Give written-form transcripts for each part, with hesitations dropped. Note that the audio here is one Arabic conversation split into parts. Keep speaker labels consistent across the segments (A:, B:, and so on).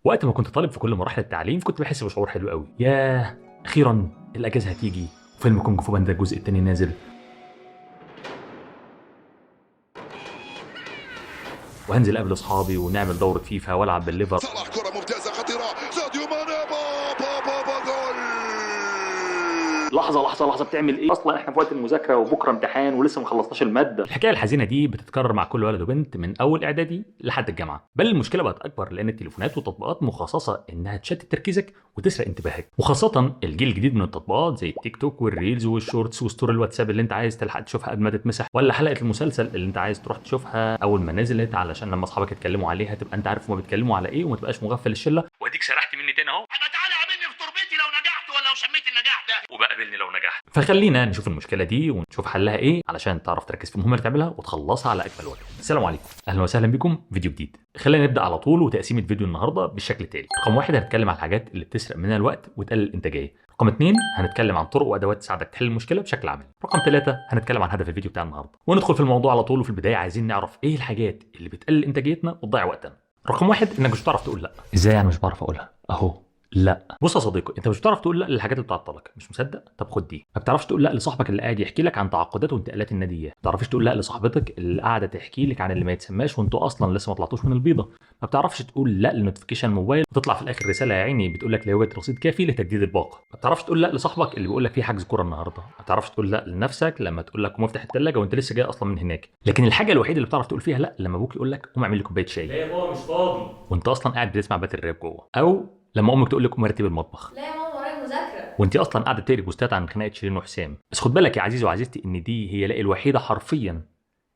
A: وقت ما كنت طالب في كل مراحل التعليم كنت بحس بشعور حلو قوي. ياه، اخيرا الاجازه هتيجي وفيلم كونج فو باندا الجزء الثاني نازل، وهنزل قبل اصحابي ونعمل دوره فيفا والعب بالليفر.
B: صلاح كرة ممتازة خطيرة، ساديو ماني جول.
A: لحظه بتعمل ايه؟ اصلا احنا في وقت المذاكره وبكره امتحان ولسه ما خلصناش الماده. الحكايه الحزينه دي بتتكرر مع كل ولد وبنت من اول اعدادي لحد الجامعه، بل المشكله بقت اكبر لان التليفونات والتطبيقات مخصصه انها تشتت تركيزك وتسرق انتباهك، وخاصه الجيل الجديد من التطبيقات زي التيك توك والريلز والشورتس وستوري الواتساب اللي انت عايز تلحق تشوفها قبل ما تتمسح، ولا حلقه المسلسل اللي انت عايز تروح تشوفها اول ما نزلت علشان لما اصحابك يتكلموا عليها تبقى انت عارف هما بيتكلموا على ايه وما تبقاش مغفل الشله. واديك سرحت مني تاني اهو.
C: تعالى قابلني في تربتي لو نجحت ولا لو شميت النجاح ده،
A: وبقابلني لو نجحت. فخلينا نشوف المشكله دي ونشوف حلها ايه علشان تعرف تركز في المهمه اللي تعملها وتخلصها على اكمل وجه. السلام عليكم، اهلا وسهلا بكم فيديو جديد. خلينا نبدا على طول وتقسيم الفيديو النهارده بالشكل التالي. رقم 1 هنتكلم عن الحاجات اللي بتسرق مننا الوقت وتقلل الانتاجيه. رقم 2 هنتكلم عن طرق وادوات تساعدك تحل المشكله بشكل عملي. رقم 3 هنتكلم عن هدف الفيديو بتاع النهارده وندخل في الموضوع على طول. وفي البدايه عايزين نعرف ايه الحاجات اللي بتقلل انتاجيتنا وتضيع وقتنا. رقم 1 انك مش بتعرف تقول لا. ازاي انا مش بعرف اقولها؟ اهو لا. بص يا صديقي، انت مش بتعرف تقول لا للحاجات اللي بتعطلك. مش مصدق؟ طب خد دي. ما بتعرفش تقول لا لصاحبك اللي قاعد يحكي لك عن تعاقدات وانتقالات الناديه. ما بتعرفش تقول لا لصاحبتك اللي قاعده تحكي لك عن اللي ما يتسماش وانتوا اصلا لسه ما طلعتوش من البيضه. ما بتعرفش تقول لا لنوتيفيكيشن موبايل وتطلع في الاخر رساله يا عيني بتقول لك لا يوجد رصيد كافي لتجديد الباقه. ما بتعرفش تقول لا لصاحبك اللي بيقول لك في حجز كوره النهارده. ما بتعرفش تقول لا لنفسك لما تقول لك قوم افتح الثلاجه وانت لسه جاي اصلا من هناك. لكن الحاجه الوحيده اللي بتعرف تقول فيها لا لما ابوك يقول لك قوم اعمل لي كوبايه شاي.
D: لا يا بابا مش فاضي.
A: وانت اصلا قاعد بتسمع باتل راب جوه. او لما امك تقول لك قوم رتب المطبخ.
E: لا يا ماما ورايا مذاكره.
A: وانت اصلا قاعده بتقري بوستات عن خناقه شيرين وحسام. بس خد بالك يا عزيزي وعزيزتي ان دي هي لا الوحيده حرفيا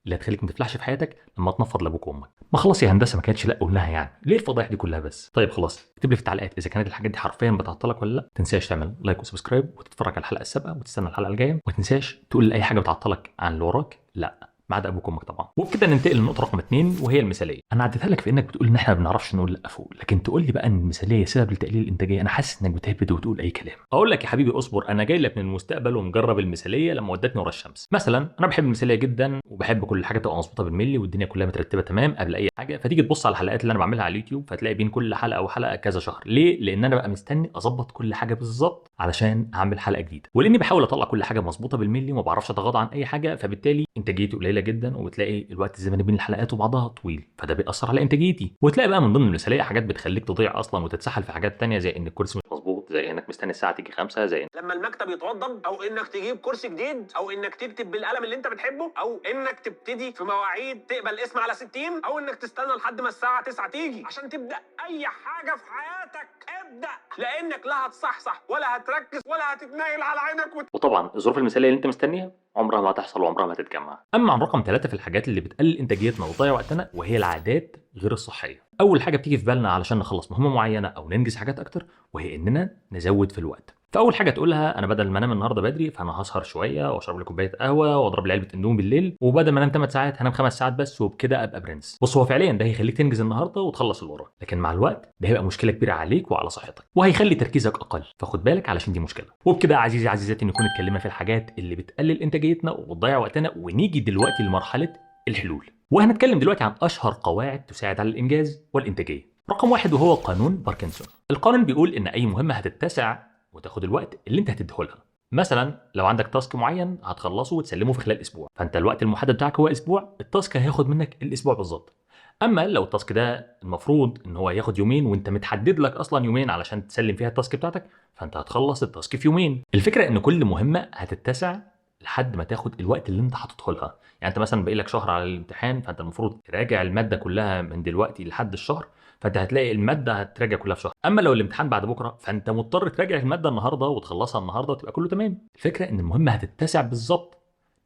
A: اللي هتخليك ما تفلحش في حياتك لما تنفض لابوك وامك. ما خلاص يا هندسه، ما كانتش لا قلناها يعني، ليه الفضايح دي كلها بس؟ طيب خلاص، اكتب لي في التعليقات اذا كانت الحاجات دي حرفيا بتعطلك ولا لا. ما تنساش تعمل لايك وسبسكرايب وتتفرج على الحلقه السابقه وتستنى الحلقه الجايه. وما تنساش تقول لاي حاجه بتعطلك عن اللي وراك لا، ما عدا ابوك وامك طبعا. وبكده ننتقل للنقطه رقم 2 وهي المثاليه. انا عديتها لك في انك بتقول ان احنا ما بنعرفش نقول لا فوق، لكن تقول لي بقى ان المثاليه سبب لتقليل الانتاجيه. انا حاسس انك بتهبد وتقول اي كلام. اقول لك يا حبيبي اصبر، انا جاي لك من المستقبل ومجرب المثاليه لما ودتني ورا الشمس. مثلا انا بحب المثاليه جدا وبحب كل حاجه تبقى مظبوطه بالملي والدنيا كلها مترتبه تمام قبل اي حاجه. فتيجي تبص على الحلقات اللي انا بعملها على اليوتيوب فتلاقي بين كل حلقه وحلقه كذا شهر. ليه؟ لان انا بقى مستني اظبط كل حاجه بالظبط علشان اعمل حلقه جديده، ولاني بحاول اطلع كل حاجه مظبوطه بالملي وما بعرفش اتغاضى عن اي حاجه، فبالتالي انتاجيتي قليله جدا وبتلاقي الوقت الزمني بين الحلقات وبعضها طويل، فده بيأثر على انتاجيتي. وتلاقي بقى من ضمن المثاليه حاجات بتخليك تضيع اصلا وتتسحل في حاجات تانية، زي ان الكرسي مش مظبوط، زي انك مستني الساعه تيجي 5، زي
C: لما المكتب يتوضب، او انك تجيب كرسي جديد، او انك تكتب بالقلم اللي انت بتحبه، او انك تبتدي في مواعيد تقبل اسم على 60، او انك تستنى لحد ما الساعه 9 تيجي عشان تبدا اي حاجه في حياتك. ابدا، لانك لا هتصحصح ولا هتركز ولا هتتنايل على عينك
A: وطبعا الظروف المثاليه اللي انت مستنيها عمرها ما هتحصل وعمرها ما هتتجمع. اما عن رقم 3 في الحاجات اللي بتقلل انتاجيتنا وتضيع وقتنا وهي العادات غير الصحيه. اول حاجه بتيجي في بالنا علشان نخلص مهمه معينه او ننجز حاجات اكتر وهي اننا نزود في الوقت. فاول حاجه تقولها انا بدل ما انام النهارده بدري فانا هسهر شويه واشرب لي كوبايه قهوه واضرب لي علبه اندومي بالليل، وبدل ما انام 8 ساعات هنام 5 ساعات بس وبكده ابقى برنس. بص، هو فعليا ده هيخليك تنجز النهارده وتخلص اللي وراك، لكن مع الوقت ده هيبقى مشكله كبيره عليك وعلى صحتك وهيخلي تركيزك اقل، فخد بالك علشان دي مشكله. وبكده يا عزيزي عزيزاتي نكون اتكلمنا في الحاجات اللي بتقلل انتاجيتنا وبتضيع وقتنا، ونيجي دلوقتي لمرحله الحلول. وهنتكلم دلوقتي عن اشهر قواعد تساعد على الانجاز والانتاجيه. رقم 1 وهو قانون باركنسون. القانون بيقول ان اي مهمه هتتسع وتاخد الوقت اللي انت هتديهولها. مثلا لو عندك تاسك معين هتخلصه وتسلمه في خلال اسبوع، فانت الوقت المحدد بتاعك هو اسبوع، التاسك هياخد منك الاسبوع بالظبط. اما لو التاسك ده المفروض ان هو ياخد يومين وانت متحدد لك اصلا يومين علشان تسلم فيها التاسك بتاعتك، فانت هتخلص التاسك في يومين. الفكره ان كل مهمه هتتسع لحد ما تاخد الوقت اللي انت حاططه لها. يعني انت مثلا باقي لك شهر على الامتحان، فانت المفروض تراجع الماده كلها من دلوقتي لحد الشهر، فانت هتلاقي الماده هتراجع كلها في شهر. اما لو الامتحان بعد بكره فانت مضطر تراجع الماده النهارده وتخلصها النهارده وتبقى كله تمام. الفكره ان المهمه هتتسع بالظبط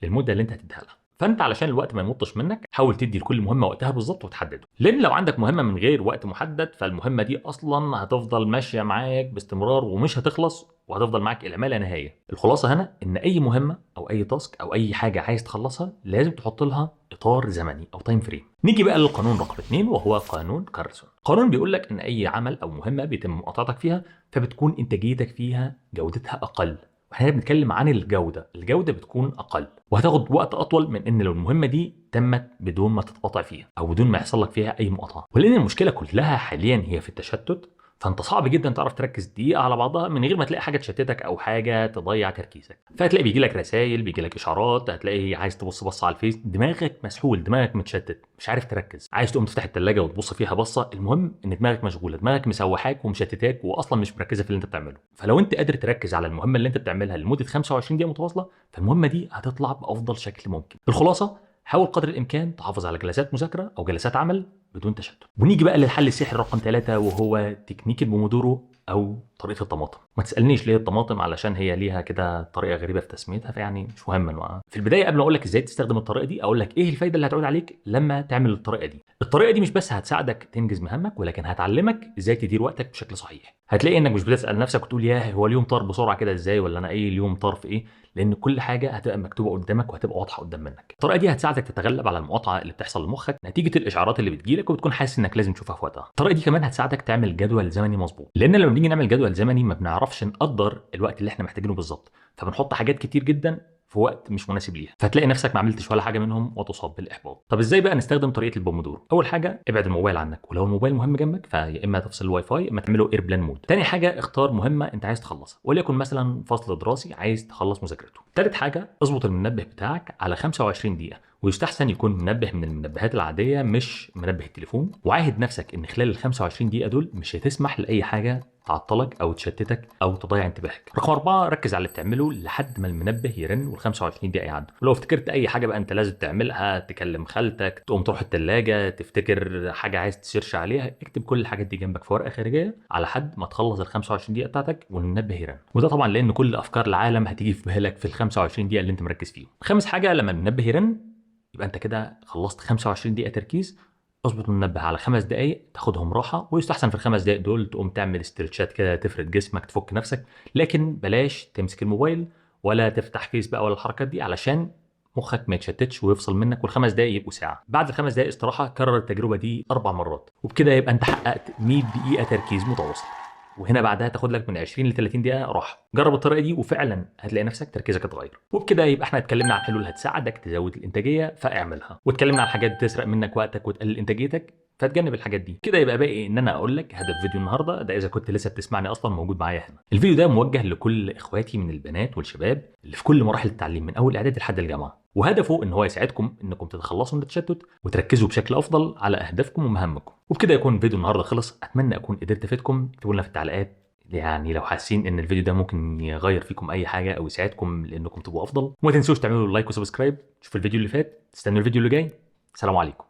A: للمده اللي انت هتديها لها، فانت علشان الوقت ما يمطش منك حاول تدي لكل مهمه وقتها بالظبط وتحدده. لان لو عندك مهمه من غير وقت محدد فالمهمه دي اصلا هتفضل ماشيه معاك باستمرار ومش هتخلص وهتفضل معاك الى ما لا نهايه. الخلاصه هنا ان اي مهمه او اي تاسك او اي حاجه عايز تخلصها لازم تحط لها اطار زمني او تايم فريم. نيجي بقى للقانون رقم 2 وهو قانون كارلسون. قانون بيقول لك ان اي عمل او مهمه بيتم مقاطعتك فيها فبتكون انتاجيتك فيها جودتها اقل، احنا بنتكلم عن الجوده بتكون اقل وهتاخد وقت اطول من ان لو المهمه دي تمت بدون ما تتقاطع فيها او بدون ما يحصل لك فيها اي مقاطعه. ولان المشكله كلها حاليا هي في التشتت، فانت صعب جدا تعرف تركز دقيقه على بعضها من غير ما تلاقي حاجه تشتتك او حاجه تضيع تركيزك. فهتلاقي بيجي لك رسائل، بيجي لك اشعارات، هتلاقي عايز تبص بصه على الفيس، دماغك مسحول، دماغك متشتت، مش عارف تركز، عايز تقوم تفتح الثلاجه وتبص فيها بصه، المهم ان دماغك مشغوله، دماغك مسوحاك ومشتتاك واصلا مش مركزه في اللي انت بتعمله. فلو انت قادر تركز على المهمه اللي انت بتعملها لمده 25 دقيقه متواصله، فالمهمه دي هتطلع بافضل شكل ممكن. الخلاصه، حاول قدر الامكان تحافظ على جلسات مذاكره او جلسات عمل بدون تشتت. ونيجي بقى للحل السحري رقم 3، وهو تكنيك البومودورو او طريقه الطماطم. ما تسالنيش ليه الطماطم، علشان هي ليها كده طريقه غريبه في تسميتها، فيعني مش مهم. في البدايه قبل ما اقول لك ازاي تستخدم الطريقه دي، اقول لك ايه الفايده اللي هتعود عليك لما تعمل الطريقه دي. الطريقه دي مش بس هتساعدك تنجز مهامك، ولكن هتعلمك ازاي تدير وقتك بشكل صحيح. هتلاقي انك مش بتسال نفسك وتقول ياه هو اليوم طار بسرعه كده ازاي، ولا انا ايه اليوم طار في ايه، لان كل حاجه هتبقى مكتوبه قدامك وهتبقى واضحه قدام منك. الطريقه دي هتساعدك تتغلب على المقاطعه اللي بتحصل لمخك نتيجه الاشعارات اللي بتجيلك وبتكون حاسس انك لازم تشوفها في وقتها. الطريقه دي كمان هتساعدك تعمل جدول زمني مظبوط، لان لما بنيجي نعمل جدول زمني ما بنعرفش نقدر الوقت اللي احنا محتاجينه بالظبط، فبنحط حاجات كتير جدا في وقت مش مناسب ليها، فتلاقي نفسك ما عملتش ولا حاجه منهم وتصاب بالاحباط. طب ازاي بقى نستخدم طريقه البومودورو؟ اول حاجه ابعد الموبايل عنك، ولو الموبايل مهم جنبك فيا اما تفصل الواي فاي، اما تعمله ايربلان مود. تاني حاجه اختار مهمه انت عايز تخلصها، وليكن مثلا فصل دراسي عايز تخلص مذاكرته. تالت حاجه اظبط المنبه بتاعك على 25 دقيقه، ويستحسن يكون منبه من المنبهات العاديه مش منبه التليفون، وعاهد نفسك ان خلال ال 25 دقيقه دول مش هتسمح لاي حاجه تعطلك او تشتتك او تضيع انتباهك. رقم 4 ركز على اللي بتعمله لحد ما المنبه يرن وال 25 دقيقه يعدوا. ولو افتكرت اي حاجه بقى انت لازم تعملها، تكلم خالتك، تقوم تروح الثلاجه، تفتكر حاجه عايز تسيرش عليها، اكتب كل الحاجات دي جنبك في ورقه خارجيه على حد ما تخلص ال 25 دقيقه بتاعتك والمنبه يرن. وده طبعا لان كل افكار العالم هتيجي في بالك في ال 25 دقيقه اللي انت مركز فيهم. خامس حاجه لما المنبه يرن يبقى انت كده خلصت 25 دقيقه تركيز، اظبط المنبه على 5 دقائق تاخدهم راحه، ويستحسن في ال5 دقائق دول تقوم تعمل استرتشات كده تفرد جسمك تفك نفسك، لكن بلاش تمسك الموبايل ولا تفتح فيس بقى ولا الحركات دي علشان مخك ما يتشتتش ويفصل منك، وال5 دقائق يبقوا ساعه. بعد ال5 دقائق استراحه كرر التجربه دي 4 مرات، وبكده يبقى انت حققت 100 دقيقه تركيز متواصل، وهنا بعدها تاخد لك من 20 ل 30 دقيقه راحه. جرب الطريقه دي وفعلا هتلاقي نفسك تركيزك اتغير. وبكده يبقى احنا اتكلمنا عن حلول هتساعدك تزود الانتاجيه فاعملها، واتكلمنا عن حاجات بتسرق منك وقتك وتقلل انتاجيتك فتجنب الحاجات دي. كده يبقى باقي ان انا اقول لك هدف فيديو النهارده ده، اذا كنت لسه بتسمعني اصلا موجود معايا هنا. الفيديو ده موجه لكل اخواتي من البنات والشباب اللي في كل مراحل التعليم من اول اعدادي لحد الجامعه، وهدفه ان هو يساعدكم انكم تتخلصوا من التشتت وتركزوا بشكل افضل على اهدافكم ومهامكم. وبكده يكون فيديو النهارده خلص. اتمنى اكون قدرت افيدكم. اكتبوا لنا في التعليقات يعني لو حاسين ان الفيديو ده ممكن يغير فيكم اي حاجه او يساعدكم لانكم تبقوا افضل. وما تنسوش تعملوا لايك وسبسكرايب. شوفوا الفيديو اللي فات، استنوا الفيديو اللي جاي. سلام عليكم.